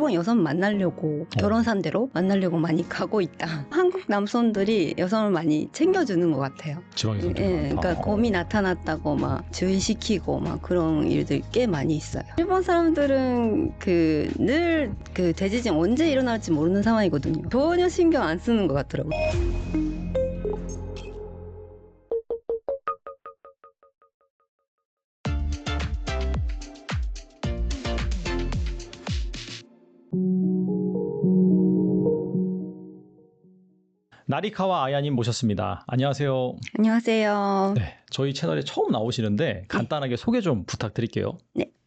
일본 여성 만나려고 결혼 상대로 만나려고 많이 가고 있다. 한국 남성들이 여성을 많이 챙겨주는 것 같아요. 지방에 선택. 그러니까 곰이 나타났다고 막 주의시키고 막 그런 일들이 꽤 많이 있어요. 일본 사람들은 늘 대지진 언제 일어날지 모르는 상황이거든요. 전혀 신경 안 쓰는 것 같더라고요. 나리카와 아야님 모셨습니다. 안녕하세요. 안녕하세요. 네, 저희 채널에 처음 나오시는데 간단하게 소개 좀 부탁드릴게요.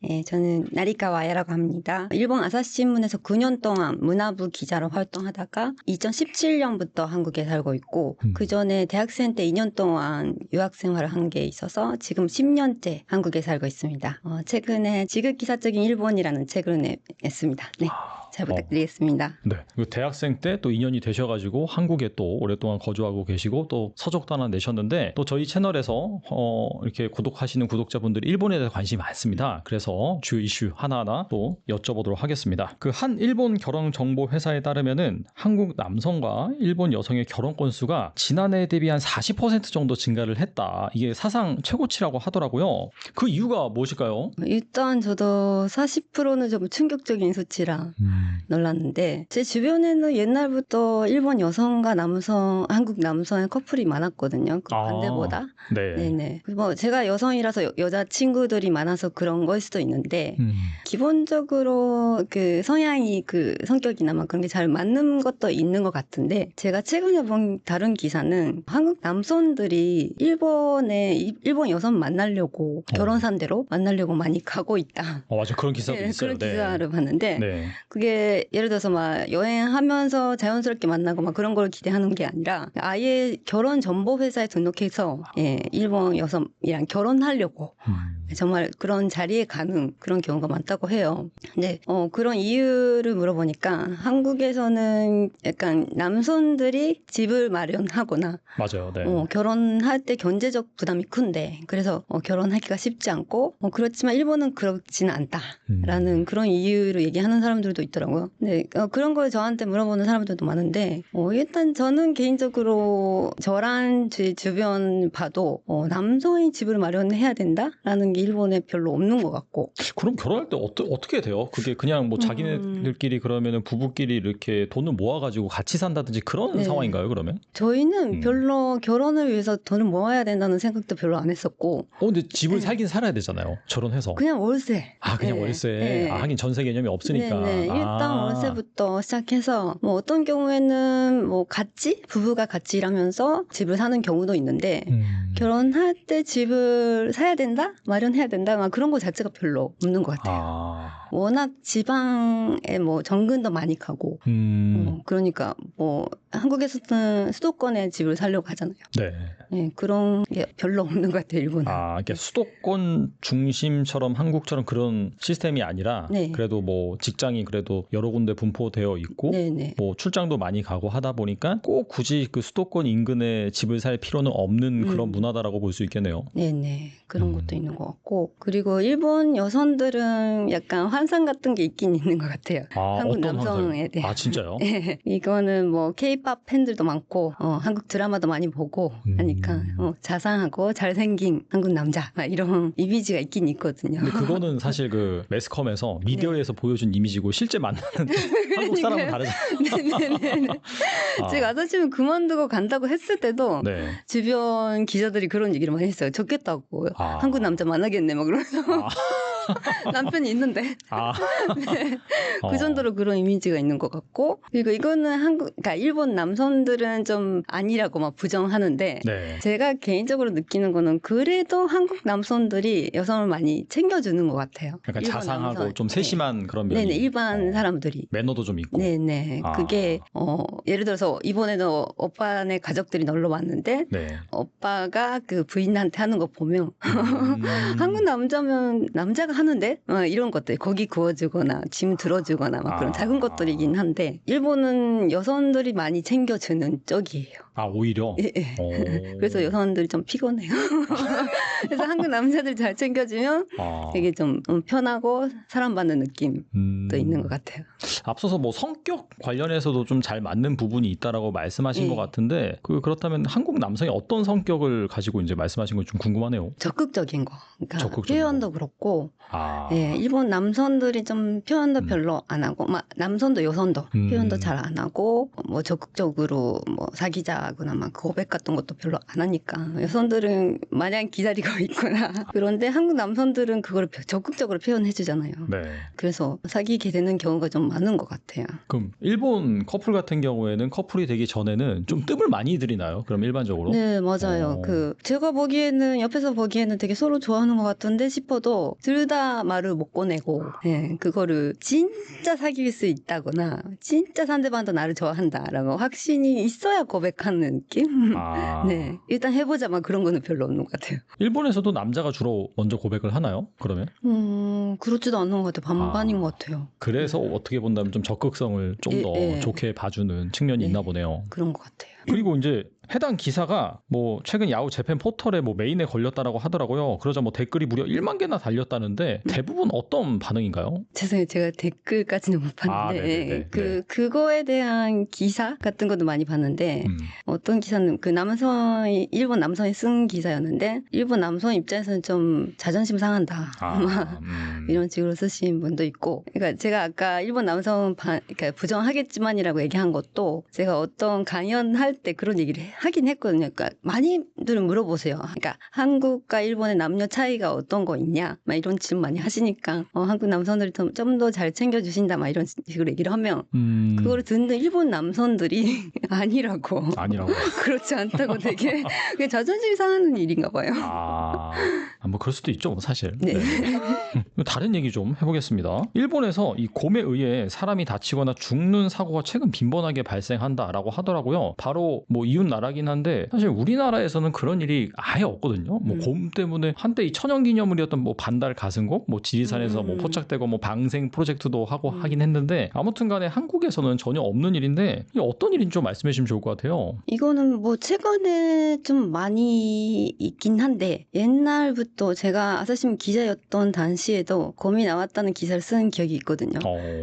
네, 저는 나리카와 아야라고 합니다. 일본 아사히신문에서 9년 동안 문화부 기자로 활동하다가 2017년부터 한국에 살고 있고 그 전에 대학생 때 2년 동안 유학 생활을 한 게 있어서 지금 10년째 한국에 살고 있습니다. 최근에 지극기사적인 일본이라는 책을 냈습니다. 네, 잘 부탁드리겠습니다. 네, 대학생 때 또 2년이 되셔가지고 한국에 또 오랫동안 거주하고 계시고 또 서적도 하나 내셨는데 또 저희 채널에서 이렇게 구독하시는 구독자분들이 일본에 대해서 관심이 많습니다. 그래서 주요 이슈 하나하나 또 여쭤보도록 하겠습니다. 한 일본 결혼 정보 회사에 따르면은 한국 남성과 일본 여성의 결혼 건수가 지난해에 대비 한 40% 정도 증가를 했다. 이게 사상 최고치라고 하더라고요. 그 이유가 무엇일까요? 일단 저도 40%는 좀 충격적인 수치라 놀랐는데 제 주변에는 옛날부터 일본 여성과 남성, 한국 남성의 커플이 많았거든요. 그 반대보다. 네. 네네. 뭐 제가 여성이라서 여자 친구들이 많아서 그런 걸 수도 있는데 기본적으로 성향이 성격이나 막 그런 게 잘 맞는 것도 있는 것 같은데 제가 최근에 본 다른 기사는 한국 남성들이 일본 여성 만나려고 결혼 상대로 만나려고 많이 가고 있다. 맞아. 그런 기사도 있어요. 그런 기사를 봤는데 네. 그게 예를 들어서 막 여행하면서 자연스럽게 만나고 막 그런 걸 기대하는 게 아니라 아예 결혼 정보 회사에 등록해서 일본 여성이랑 결혼하려고 정말 그런 자리에 가는 그런 경우가 많다고 해요. 근데 그런 이유를 물어보니까 한국에서는 약간 남성들이 집을 마련하거나 맞아요. 네. 결혼할 때 경제적 부담이 큰데 그래서 결혼하기가 쉽지 않고 그렇지만 일본은 그렇지는 않다라는 그런 이유로 얘기하는 사람들도 있더라고요. 근데 그런 걸 저한테 물어보는 사람들도 많은데 일단 저는 개인적으로 저랑 제 주변 봐도 남성이 집을 마련해야 된다라는 게 일본에 별로 없는 것 같고. 그럼 결혼할 때 어떻게 돼요? 그게 그냥 뭐 자기네들끼리 그러면은 부부끼리 이렇게 돈을 모아가지고 같이 산다든지 그런 상황인가요? 그러면? 저희는 별로 결혼을 위해서 돈을 모아야 된다는 생각도 별로 안 했었고. 근데 집을 살긴 살아야 되잖아요. 결혼해서. 그냥 월세. 그냥 월세. 하긴 전세 개념이 없으니까. 네네. 일단 월세부터 시작해서 뭐 어떤 경우에는 뭐 부부가 같이 일하면서 집을 사는 경우도 있는데 결혼할 때 집을 사야 된다? 마련해야 된다? 막 그런 거 자체가 별로 없는 것 같아요. 워낙 지방에 뭐 정근도 많이 가고 그러니까 뭐 한국에서는 수도권에 집을 살려고 하잖아요. 네, 그런 게 별로 없는 것 같아요, 일본은. 이게 수도권 중심처럼 한국처럼 그런 시스템이 아니라 그래도 뭐 직장이 그래도 여러 군데 분포되어 있고 뭐 출장도 많이 가고 하다 보니까 꼭 굳이 그 수도권 인근에 집을 살 필요는 없는 그런 문화다라고 볼 수 있겠네요. 네네. 그런 것도 있는 것 같고 그리고 일본 여성들은 약간 환상 같은 게 있긴 있는 것 같아요. 한국 남성에 대한. 진짜요? 네. 이거는 뭐 K-팝 팬들도 많고 한국 드라마도 많이 보고 하니까 자상하고 잘생긴 한국 남자 이런 이미지가 있긴 있거든요. 근데 그거는 사실 그 매스컴에서 미디어에서 보여준 이미지고 실제 만나는 한국 사람은 다르잖아요. 네네네. 제가 아사히신문 그만두고 간다고 했을 때도 주변 기자들이 그런 얘기를 많이 했어요. 좋겠다고. 한국 남자 만나겠네 막 그러면서. 남편이 있는데. 네. 그 정도로 그런 이미지가 있는 것 같고 그리고 이거는 그러니까 일본 남성들은 좀 아니라고 막 부정하는데 제가 개인적으로 느끼는 거는 그래도 한국 남성들이 여성을 많이 챙겨주는 것 같아요. 약간 자상하고 좀 세심한 그런 면이. 네네. 일반 사람들이. 매너도 좀 있고. 네네. 그게 예를 들어서 이번에도 오빠네 가족들이 놀러 왔는데 오빠가 그 부인한테 하는 거 보면 한국 남자면 남자가 하는데 이런 것들 고기 구워주거나 짐 들어주거나 막 그런 작은 것들이긴 한데 일본은 여성들이 많이 챙겨주는 쪽이에요. 아 오히려? 예, 예. 그래서 여성들이 좀 피곤해요. 그래서 한국 남자들 잘 챙겨주면 되게 좀 편하고 사랑받는 느낌도 있는 것 같아요. 앞서서 뭐 성격 관련해서도 좀 잘 맞는 부분이 있다라고 말씀하신 것 같은데 그렇다면 한국 남성이 어떤 성격을 가지고 이제 말씀하신 건 좀 궁금하네요. 적극적인 거. 그러니까 적극적인 표현도 그렇고 예, 일본 남성들이 좀 표현도 별로 안 하고 남성도 여성도 표현도 잘 안 하고 뭐 적극적으로 뭐 사귀자거나 막 고백 같은 것도 별로 안 하니까 여성들은 마냥 기다리고 있구나. 그런데 한국 남성들은 그걸 적극적으로 표현해 주잖아요. 네. 그래서 사귀게 되는 경우가 좀 많은 것 같아요. 그럼 일본 커플 같은 경우에는 커플이 되기 전에는 좀 뜸을 많이 들이나요? 그럼 일반적으로? 네, 맞아요. 제가 보기에는 옆에서 보기에는 되게 서로 좋아하는 것 같은데 싶어도 둘 다 말을 못 꺼내고 그거를 진짜 사귈 수 있다거나 진짜 상대방도 나를 좋아한다라고 확신이 있어야 고백하는 느낌? 네, 일단 해보자 막 그런 거는 별로 없는 것 같아요. 일본에서도 남자가 주로 먼저 고백을 하나요? 그러면? 그렇지도 않은 것 같아요. 반반인 것 같아요. 그래서 어떻게 본다면 좀 적극성을 좀 더 좋게 봐주는 측면이 있나 보네요. 그런 것 같아요. 그리고 이제 해당 기사가 뭐 최근 야후 재팬 포털에 뭐 메인에 걸렸다라고 하더라고요. 그러자 뭐 댓글이 무려 1만 개나 달렸다는데 대부분 어떤 반응인가요? 죄송해요. 제가 댓글까지는 못 봤는데 그거에 대한 기사 같은 것도 많이 봤는데 어떤 기사는 그 남성이 일본 남성이 쓴 기사였는데 일본 남성 입장에서는 좀 자존심 상한다. 이런 식으로 쓰신 분도 있고. 그러니까 제가 아까 일본 남성 그러니까 부정하겠지만이라고 얘기한 것도 제가 어떤 강연할 때 그런 얘기를 하긴 했거든요. 그러니까 많이들 물어보세요. 그러니까 한국과 일본의 남녀 차이가 어떤 거 있냐? 막 이런 질문 많이 하시니까 한국 남성들이 좀 더 잘 챙겨주신다. 막 이런 식으로 얘기를 하면 그거를 듣는 일본 남성들이 아니라고. 그렇지 않다고 되게 자존심 상하는 일인가 봐요. 뭐 그럴 수도 있죠, 사실. 네. 다른 얘기 좀 해보겠습니다. 일본에서 이 곰에 의해 사람이 다치거나 죽는 사고가 최근 빈번하게 발생한다라고 하더라고요. 바로 뭐 이웃 나라긴 한데 사실 우리나라에서는 그런 일이 아예 없거든요. 뭐 곰 때문에 한때 이 천연기념물이었던 뭐 반달 가슴곰, 뭐 지리산에서 뭐 포착되고 뭐 방생 프로젝트도 하고 하긴 했는데 아무튼간에 한국에서는 전혀 없는 일인데 이게 어떤 일인지 좀 말씀해 주시면 좋을 것 같아요. 이거는 뭐 최근에 좀 많이 있긴 한데 옛날부터 제가 아사시미 기자였던 당시에도 곰이 나왔다는 기사를 쓴 기억이 있거든요.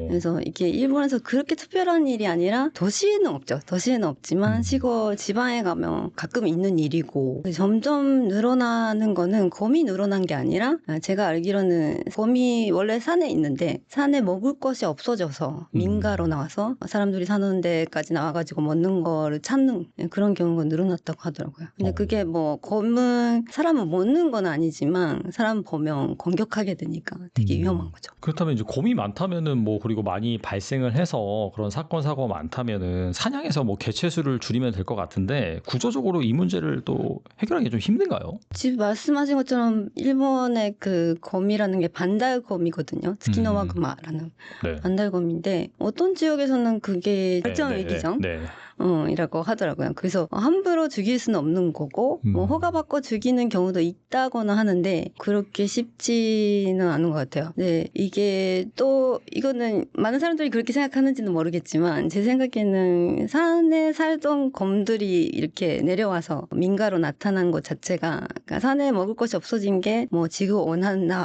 그래서 이게 일본에서 그렇게 특별한 일이 아니라 도시에는 없죠. 도시에는 없지만 시골 지방에 가면 가끔 있는 일이고 점점 늘어나는 거는 곰이 늘어난 게 아니라 제가 알기로는 곰이 원래 산에 있는데 산에 먹을 것이 없어져서 민가로 나와서 사람들이 사는 데까지 나와가지고 먹는 거를 찾는 그런 경우가 늘어났다고 하더라고요. 근데 그게 뭐 곰은 사람을 먹는 건 아니지만 사람 보면 공격하게 되니까 되게 위험한 거죠. 그렇다면 이제 곰이 많다면은 뭐 그리고 많이 발생을 해서 그런 사건 사고가 많다면은 사냥해서 뭐 개체수를 줄이면 될 것 같은데 구조적으로 이 문제를 또 해결하기 좀 힘든가요? 지금 말씀하신 것처럼 일본의 그 곰이라는 게 반달곰이거든요. 스키노와그마라는 반달곰인데 어떤 지역에서는 그게 특정 일기정 이라고 하더라고요. 그래서 함부로 죽일 수는 없는 거고 뭐 허가받고 죽이는 경우도 있다거나 하는데 그렇게 쉽지는 않은 것 같아요. 네, 이게 또 이거는 많은 사람들이 그렇게 생각하는지는 모르겠지만 제 생각에는 산에 살던 곰들이 이렇게 내려와서 민가로 나타난 것 자체가 그러니까 산에 먹을 것이 없어진 게 뭐 지구 온난화에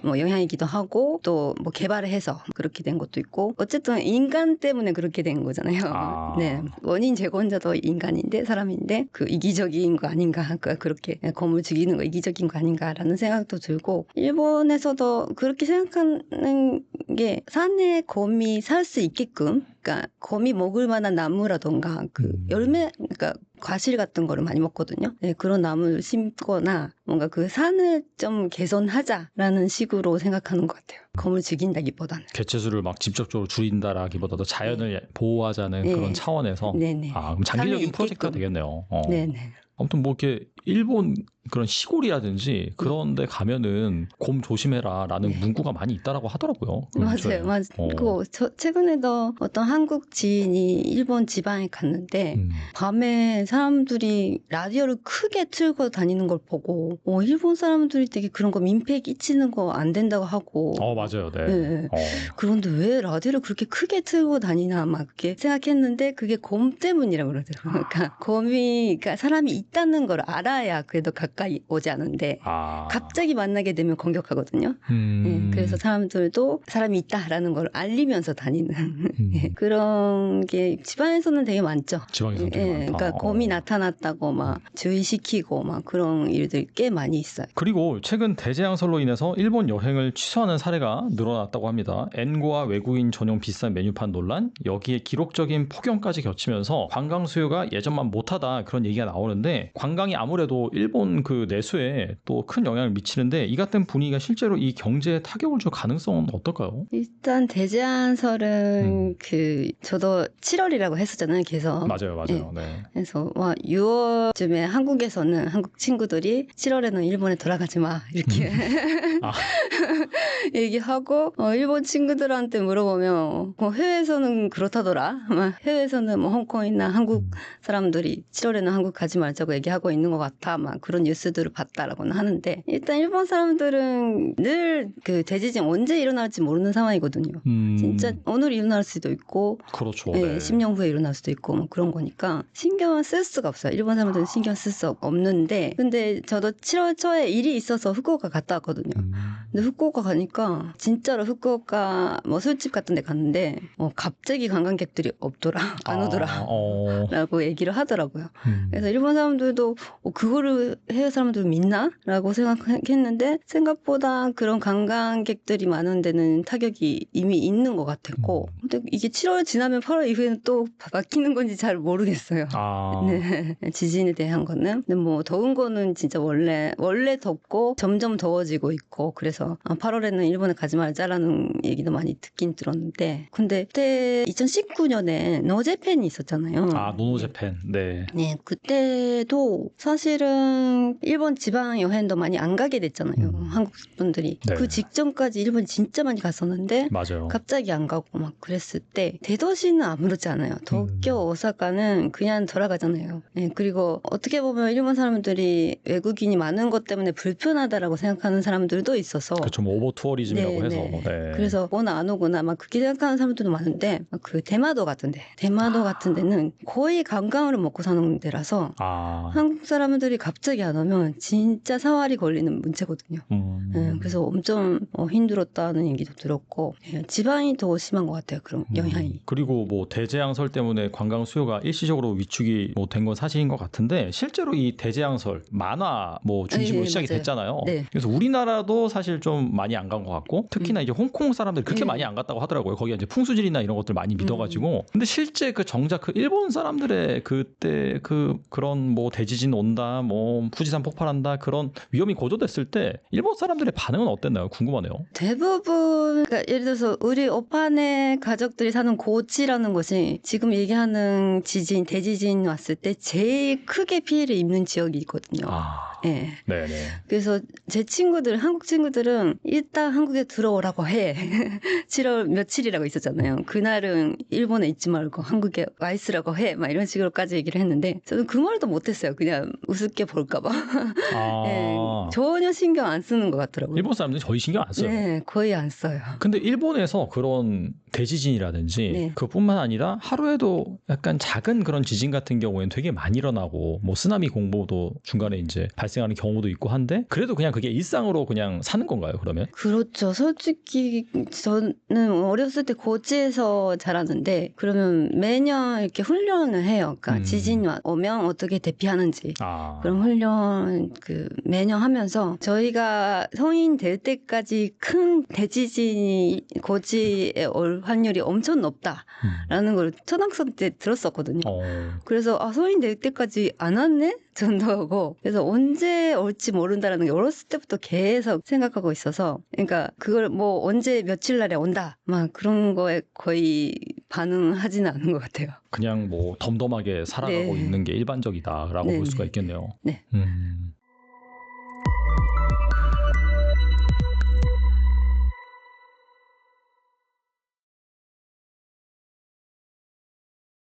뭐 영향이기도 하고 또 뭐 개발을 해서 그렇게 된 것도 있고 어쨌든 인간 때문에 그렇게 된 거잖아요. 네, 원인 제공자도 인간인데 사람인데 그 이기적인 거 아닌가, 그렇게 곰을 죽이는 거 이기적인 거 아닌가라는 생각도 들고 일본에서도 그렇게 생각하는 게 산에 곰이 살 수 있게끔, 그러니까 곰이 먹을 만한 나무라던가 그 열매, 그러니까 과실 같은 거를 많이 먹거든요. 네, 그런 나무를 심거나 뭔가 그 산을 좀 개선하자라는 식으로 생각하는 것 같아요. 곰을 죽인다기보다는. 개체수를 막 직접적으로 줄인다라기보다도 자연을 보호하자는 그런 차원에서. 그럼 장기적인 프로젝트가 되겠네요. 네네. 아무튼 뭐 이렇게 일본 그런 시골이라든지 그런 데 가면은 곰 조심해라라는 문구가 많이 있다라고 하더라고요. 맞아요. 맞고 저 최근에도 어떤 한국 지인이 일본 지방에 갔는데 밤에 사람들이 라디오를 크게 틀고 다니는 걸 보고 일본 사람들이 되게 그런 거 민폐 끼치는 거 안 된다고 하고 맞아요. 네. 네. 그런데 왜 라디오를 그렇게 크게 틀고 다니나 막 그렇게 생각했는데 그게 곰 때문이라고 그러더라고요. 그러니까 그러니까 사람이 있다는 걸 알아야 그래도 가까이 오지 않은데 갑자기 만나게 되면 공격하거든요. 네. 그래서 사람들도 사람이 있다라는 걸 알리면서 다니는 그런 게 지방에서는 되게 많죠. 지방에서는 되게 많다. 그러니까 곰이 나타났다고 막 주의시키고 막 그런 일들이 꽤 많이 있어요. 그리고 최근 대재앙설로 인해서 일본 여행을 취소하는 사례가 늘어났다고 합니다. 엔고와 외국인 전용 비싼 메뉴판 논란, 여기에 기록적인 폭염까지 겹치면서 관광 수요가 예전만 못하다 그런 얘기가 나오는데 관광이 아무래도 일본 그 내수에 또 큰 영향을 미치는데 이 같은 분위기가 실제로 이 경제에 타격을 줄 가능성은 어떨까요? 일단 대제안설은 저도 7월이라고 했었잖아요. 그래서 맞아요. 네. 그래서 6월쯤에 한국에서는 한국 친구들이 7월에는 일본에 돌아가지 마 이렇게 얘기하고 일본 친구들한테 물어보면 해외에서는 그렇다더라. 해외에서는 뭐 홍콩이나 한국 사람들이 7월에는 한국 가지 말자고 얘기하고 있는 것 같아. 막 그런 뉴스들을 봤다라고는 하는데 일단 일본 사람들은 늘 그 대지진 언제 일어날지 모르는 상황이거든요. 진짜 오늘 일어날 수도 있고 그렇죠. 네. 10년 후에 일어날 수도 있고 뭐 그런 거니까 신경을 쓸 수가 없어요. 일본 사람들은 신경 쓸 수 없는데 근데 저도 7월 초에 일이 있어서 후쿠오카 갔다 왔거든요. 근데 후쿠오카 가니까 진짜로 후쿠오카 뭐 술집 같은 데 갔는데 갑자기 관광객들이 없더라. 안 오더라. 라고 얘기를 하더라고요. 그래서 일본 사람들도 그거를 해외 사람들 믿나? 라고 생각했는데 생각보다 그런 관광객들이 많은 데는 타격이 이미 있는 것 같았고 근데 이게 7월 지나면 8월 이후에는 또 바뀌는 건지 잘 모르겠어요. 네. 지진에 대한 거는. 근데 뭐 더운 거는 진짜 원래 덥고 점점 더워지고 있고 그래서 8월에는 일본에 가지 말자라는 얘기도 많이 듣긴 들었는데 근데 그때 2019년에 노제팬이 있었잖아요. 노노제팬. 네. 네. 그때도 사실은 일본 지방 여행도 많이 안 가게 됐잖아요. 한국 분들이. 네. 그 직전까지 일본 진짜 많이 갔었는데 맞아요. 갑자기 안 가고 막 그랬을 때 대도시는 아무렇지 않아요. 도쿄, 오사카는 그냥 돌아가잖아요. 네. 그리고 어떻게 보면 일본 사람들이 외국인이 많은 것 때문에 불편하다라고 생각하는 사람들도 있어서 그렇죠. 뭐 오버 투어리즘이라고 해서. 네. 그래서 오나 안 오구나 막 그렇게 생각하는 사람들도 많은데 그 대마도 같은 데는 거의 관광으로 먹고 사는 데라서 한국 사람들이 갑자기 안 오면 진짜 사활이 걸리는 문제거든요. 그래서 엄청 힘들었다는 얘기도 들었고 지방이 더 심한 것 같아요. 그런 영향이. 그리고 뭐 대재앙설 때문에 관광 수요가 일시적으로 위축이 된 건 사실인 것 같은데 실제로 이 대재앙설 만화 뭐 중심으로 시작이 맞아요. 됐잖아요. 네. 그래서 우리나라도 사실 좀 많이 안 간 것 같고 특히나 이제 홍콩 사람들이 그렇게 많이 안 갔다고 하더라고요. 거기가 이제 풍수질이나 이런 것들 많이 믿어가지고. 근데 실제 그 정작 그 일본 사람들의 그때 그런 뭐 대지진 온다, 뭐 후지산 폭발한다 그런 위험이 고조됐을 때 일본 사람들의 반응은 어땠나요? 궁금하네요. 대부분 그러니까 예를 들어서 우리 오빠네 가족들이 사는 고치라는 곳이 지금 얘기하는 대지진 왔을 때 제일 크게 피해를 입는 지역이 있거든요. 네. 네네. 그래서 제 한국 친구들은 일단 한국에 들어오라고 해. 7월 며칠이라고 있었잖아요. 그날은 일본에 있지 말고 한국에 와 있으라고 해. 막 이런 식으로까지 얘기를 했는데 저는 그 말도 못했어요. 그냥 우습게 볼까봐. 네, 전혀 신경 안 쓰는 것 같더라고요. 일본 사람들이 거의 신경 안 써요. 네, 거의 안 써요. 근데 일본에서 그런 대지진이라든지 그뿐만 아니라 하루에도 약간 작은 그런 지진 같은 경우에는 되게 많이 일어나고 뭐 쓰나미 공보도 중간에 이제 발생하는 경우도 있고 한데 그래도 그냥 그게 일상으로 그냥 사는 건가요, 그러면? 그렇죠. 솔직히 저는 어렸을 때 고지에서 자랐는데 그러면 매년 이렇게 훈련을 해요. 그러니까 지진 오면 어떻게 대피하는지 그런 훈련 매년 하면서 저희가 성인 될 때까지 큰 대지진이 고지에 올 확률이 엄청 높다라는 걸 초등학생 때 들었었거든요. 그래서 성인 될 때까지 안 왔네? 정도고 그래서 언제 올지 모른다라는 게 어렸을 때부터 계속 생각하고 있어서 그러니까 그걸 뭐 언제 며칠 날에 온다 막 그런 거에 거의 반응하지는 않은 것 같아요. 그냥 뭐 덤덤하게 살아가고 있는 게 일반적이다라고 볼 수가 있겠네요. 네.